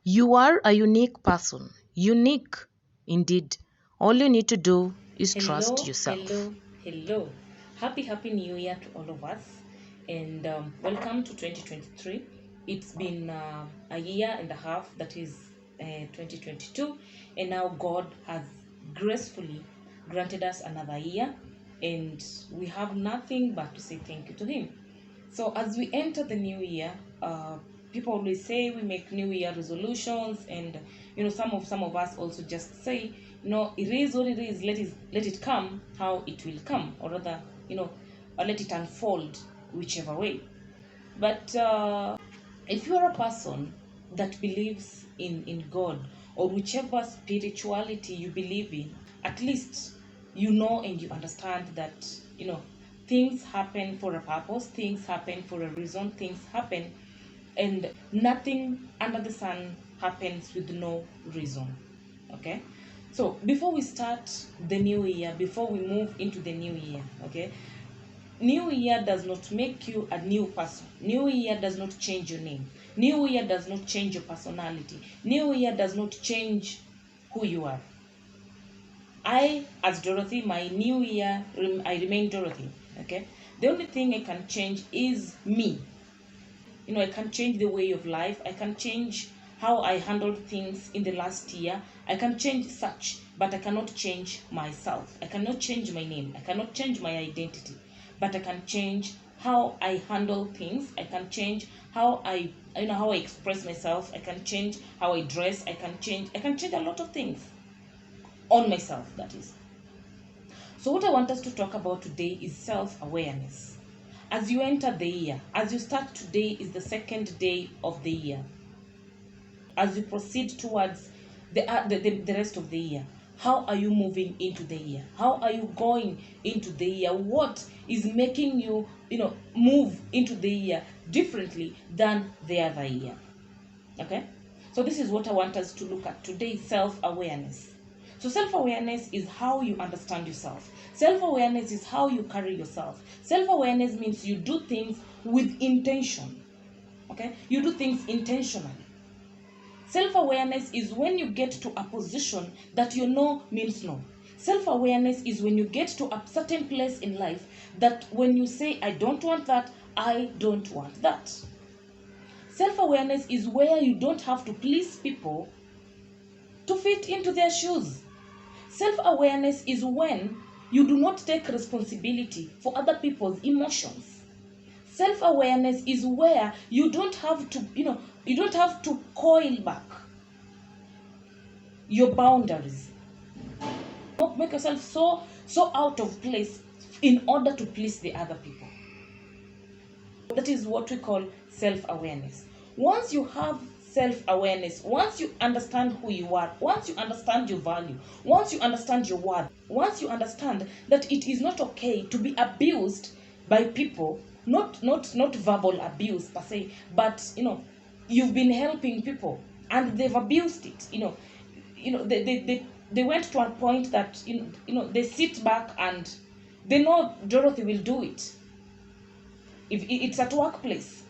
You are a unique person. Unique indeed. All you need to do is trust Hello, yourself. hello, hello. Happy New Year to all of us. And welcome to 2023. It's been a year and a half, that is 2022. And now God has gracefully granted us another year. And we have nothing but to say thank you to Him. So as we enter the new year, people always say we make New Year resolutions, and some of us also just say, it is what it is. Let it come how it will come, or rather, or let it unfold whichever way. But if you are a person that believes in God, or whichever spirituality you believe in, at least you know and you understand that things happen for a purpose, things happen for a reason, things happen, and nothing under the sun happens with no reason. Okay, so before we start the new year, before we move into the new year, okay, New Year does not make you a new person. New Year does not change your name. New Year does not change your personality. New Year does not change who you are. I, as Dorothy, my New Year, I remain Dorothy. Okay? The only thing I can change is me. I can change the way of life. I can change how I handled things in the last year. I can change such, but I cannot change myself. I cannot change my name. I cannot change my identity, but I can change how I handle things. I can change how I express myself. I can change how I dress. I can change a lot of things on myself, that is. So what I want us to talk about today is self-awareness. As you enter the year, as you start, today is the second day of the year. As you proceed towards the rest of the year, how are you moving into the year? How are you going into the year? What is making you move into the year differently than the other year? Okay, so this is what I want us to look at today: self-awareness. So self-awareness is how you understand yourself. Self-awareness is how you carry yourself. Self-awareness means you do things with intention. Okay, you do things intentionally. Self-awareness is when you get to a position that you know means no. Self-awareness is when you get to a certain place in life that when you say, I don't want that, I don't want that. Self-awareness is where you don't have to please people to fit into their shoes. Self-awareness is when you do not take responsibility for other people's emotions. Self-awareness is where you don't have to coil back your boundaries. Don't make yourself so out of place in order to please the other people. That is what we call self-awareness. Once you have self-awareness, once you understand who you are, once you understand your value, once you understand your worth, once you understand that it is not okay to be abused by people, not verbal abuse per se, but you've been helping people and they've abused it. They went to a point that they sit back and they know Dorothy will do it. If it's at workplace,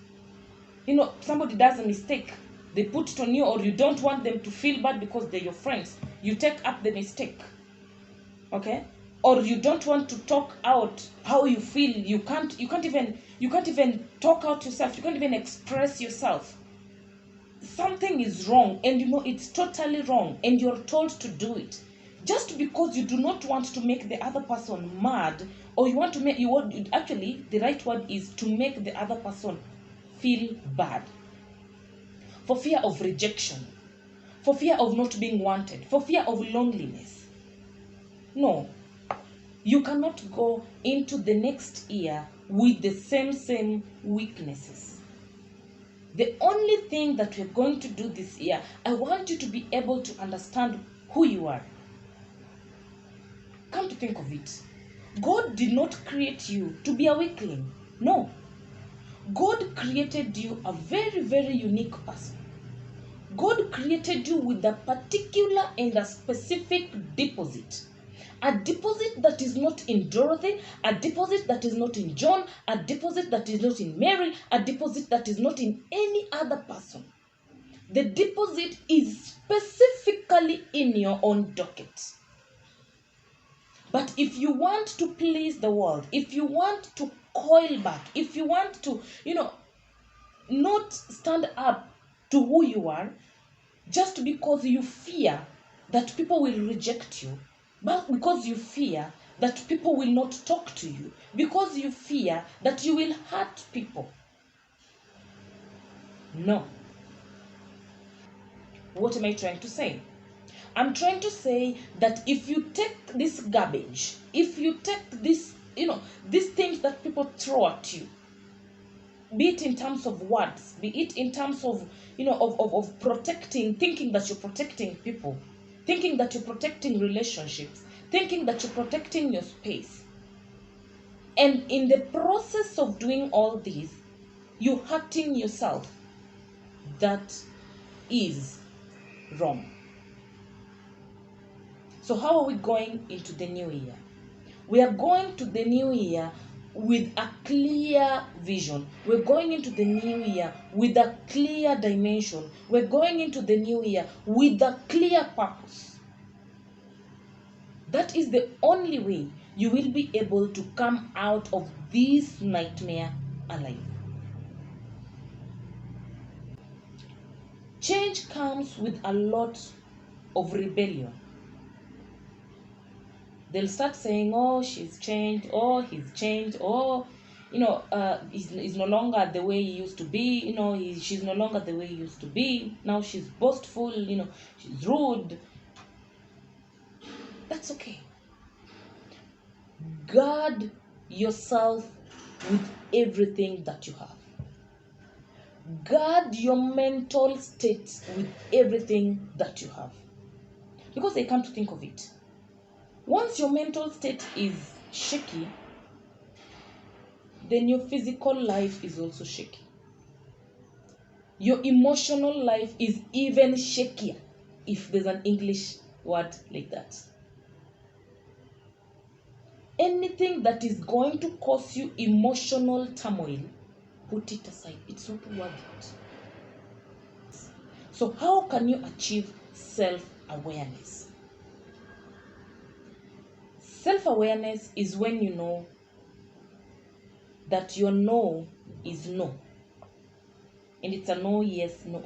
somebody does a mistake, they put it on you, or you don't want them to feel bad because they're your friends, you take up the mistake. Okay, or you don't want to talk out how you feel, you can't even talk out yourself, you can't even express yourself. Something is wrong, and it's totally wrong, and you're told to do it just because you do not want to make the other person mad, or you want to make actually the right word is to make the other person feel bad, for fear of rejection, for fear of not being wanted, for fear of loneliness. No, you cannot go into the next year with the same weaknesses. The only thing that we're going to do this year, I want you to be able to understand who you are. Come to think of it, God did not create you to be a weakling. No. God created you a very, very unique person. God created you with a particular and a specific deposit. A deposit that is not in Dorothy, a deposit that is not in John, a deposit that is not in Mary, a deposit that is not in any other person. The deposit is specifically in your own docket. But if you want to please the world, if you want to coil back, if you want to, not stand up to who you are, just because you fear that people will reject you, but because you fear that people will not talk to you, because you fear that you will hurt people. No. What am I trying to say? I'm trying to say that if you take this garbage, if you take this, these things that people throw at you, be it in terms of words, be it in terms of, of protecting, thinking that you're protecting people, thinking that you're protecting relationships, thinking that you're protecting your space. And in the process of doing all this, you're hurting yourself. That is wrong. So how are we going into the new year? We are going to the new year with a clear vision. We're going into the new year with a clear dimension. We're going into the new year with a clear purpose. That is the only way you will be able to come out of this nightmare alive. Change comes with a lot of rebellion. They'll start saying, oh, she's changed, oh, he's changed, oh, he's no longer the way he used to be, she's no longer the way he used to be. Now she's boastful, she's rude. That's okay. Guard yourself with everything that you have. Guard your mental state with everything that you have. Because they come to think of it, once your mental state is shaky, then your physical life is also shaky. Your emotional life is even shakier, if there's an English word like that. Anything that is going to cause you emotional turmoil, put it aside. It's not worth it. So how can you achieve self-awareness? Self-awareness is when you know that your no is no. And it's a no, yes, no.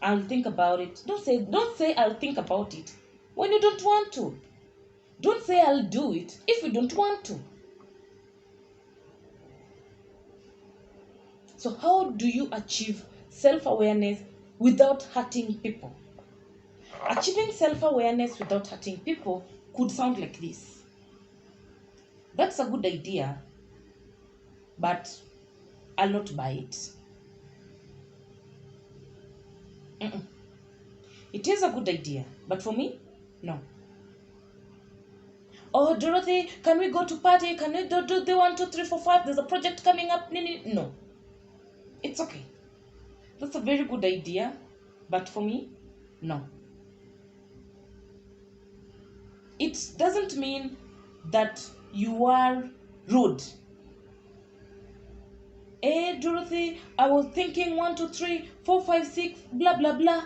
I'll think about it. Don't say I'll think about it when you don't want to. Don't say I'll do it if you don't want to. So how do you achieve self-awareness without hurting people? Achieving self-awareness without hurting people could sound like this. That's a good idea, but I'll not buy it. It is a good idea, but for me, no. Oh, Dorothy, can we go to party? Can we do the 1, 2, 3, 4, 5? There's a project coming up. No. It's okay. That's a very good idea, but for me, no. It doesn't mean that you are rude. Hey, Dorothy, I was thinking 1, 2, 3, 4, 5, 6, blah, blah, blah.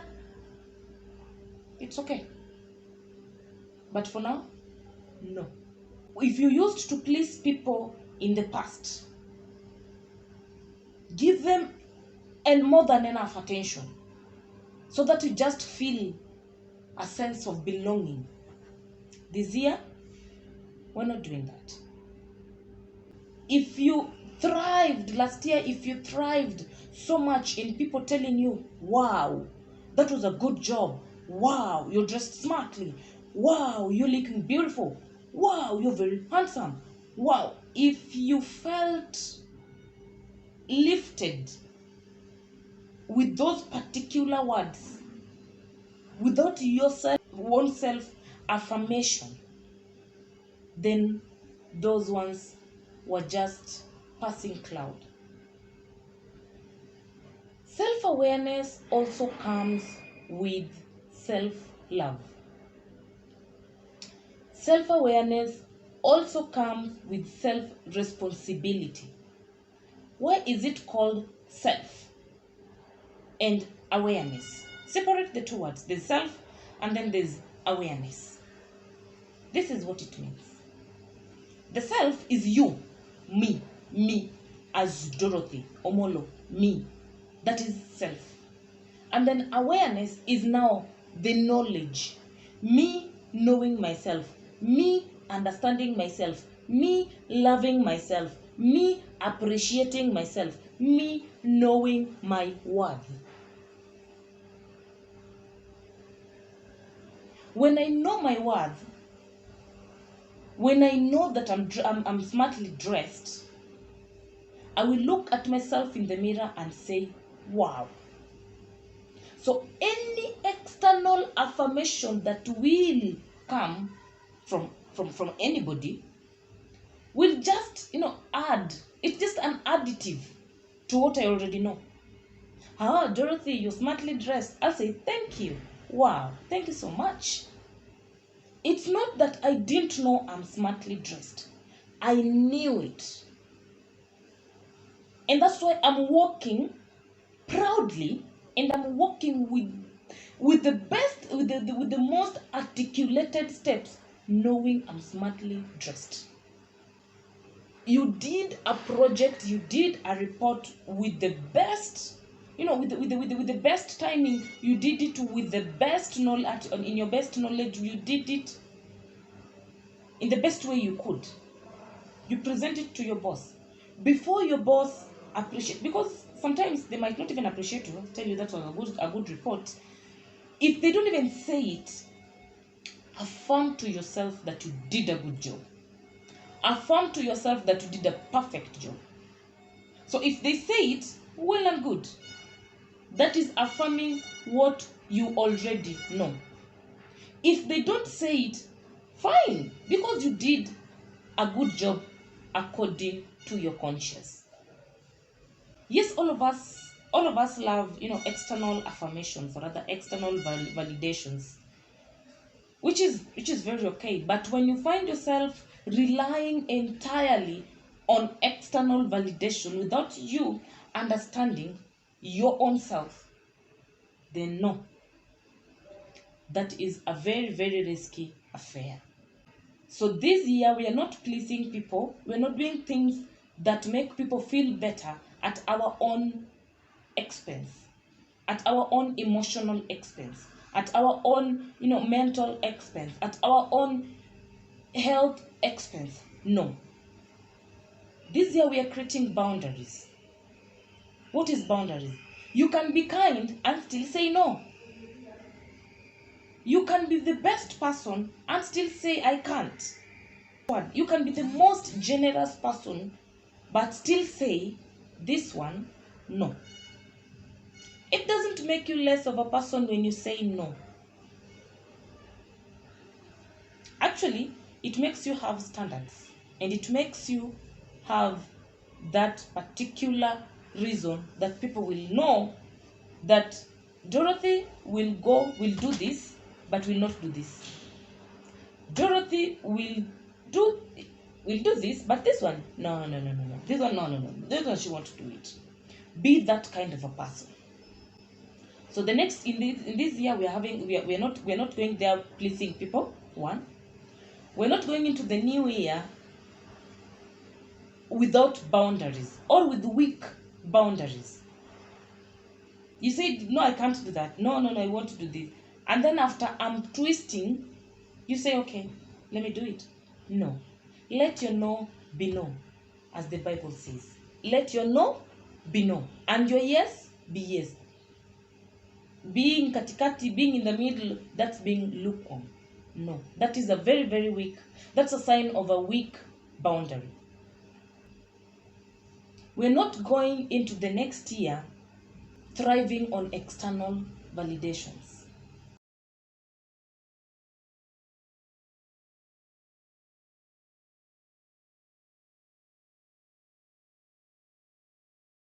It's okay. But for now, no. If you used to please people in the past, give them and more than enough attention so that you just feel a sense of belonging. This year, we're not doing that. If you thrived last year, if you thrived so much in people telling you, wow, that was a good job. Wow, you're dressed smartly. Wow, you're looking beautiful. Wow, you're very handsome. Wow, if you felt lifted with those particular words, without yourself, own self-affirmation, then those ones were just passing cloud. Self-awareness also comes with self-love. Self-awareness also comes with self-responsibility. Why is it called self and awareness. Separate the two words. There's self and then there's awareness. This is what it means. The self is you, me, as Dorothy, Omolo, me. That is self. And then awareness is now the knowledge. Me knowing myself, me understanding myself, me loving myself, me appreciating myself, me knowing my worth. When I know my worth, when I know that I'm smartly dressed, I will look at myself in the mirror and say, wow. So any external affirmation that will come from anybody will just, add. It's just an additive to what I already know. Dorothy, you're smartly dressed. I'll say, thank you. Wow, thank you so much. It's not that I didn't know I'm smartly dressed. I knew it. And that's why I'm walking proudly, and I'm walking with the best, with the most articulated steps, knowing I'm smartly dressed. You did a project, you did a report with the best, with the best timing. You did it with the best knowledge, in your best knowledge. You did it in the best way you could. You present it to your boss. Before your boss appreciate, because sometimes they might not even appreciate you, tell you that was a good report. If they don't even say it, affirm to yourself that you did a good job. Affirm to yourself that you did a perfect job. So if they say it, well and good. That is affirming what you already know. If they don't say it, fine, because you did a good job according to your conscience. Yes, all of us love, external affirmations or rather external validations, which is very okay. But when you find yourself relying entirely on external validation without you understanding your own self, then no, that is a very, very risky affair. So this year we are not pleasing people. We're not doing things that make people feel better at our own expense, at our own emotional expense, at our own, mental expense, at our own health expense. No. This year we are creating boundaries. What is boundaries? You can be kind and still say no. You can be the best person and still say I can't. You can be the most generous person but still say this one, no. It doesn't make you less of a person when you say no. Actually, it makes you have standards, and it makes you have that particular reason that people will know that Dorothy will do this, but will not do this. Dorothy will do this, but this one, no. This one, no. This one, she wants to do it. Be that kind of a person. So the next in this year we're not going there pleasing people. One, we're not going into the new year without boundaries or with weak boundaries. You say, no, I can't do that. No, I want to do this. And then after I'm twisting, you say, okay, let me do it. No. Let your no be no, as the Bible says. Let your no be no, and your yes be yes. Being katikati, being in the middle, that's being lukewarm. No, that is a very, very weak, that's a sign of a weak boundary. We're not going into the next year thriving on external validations.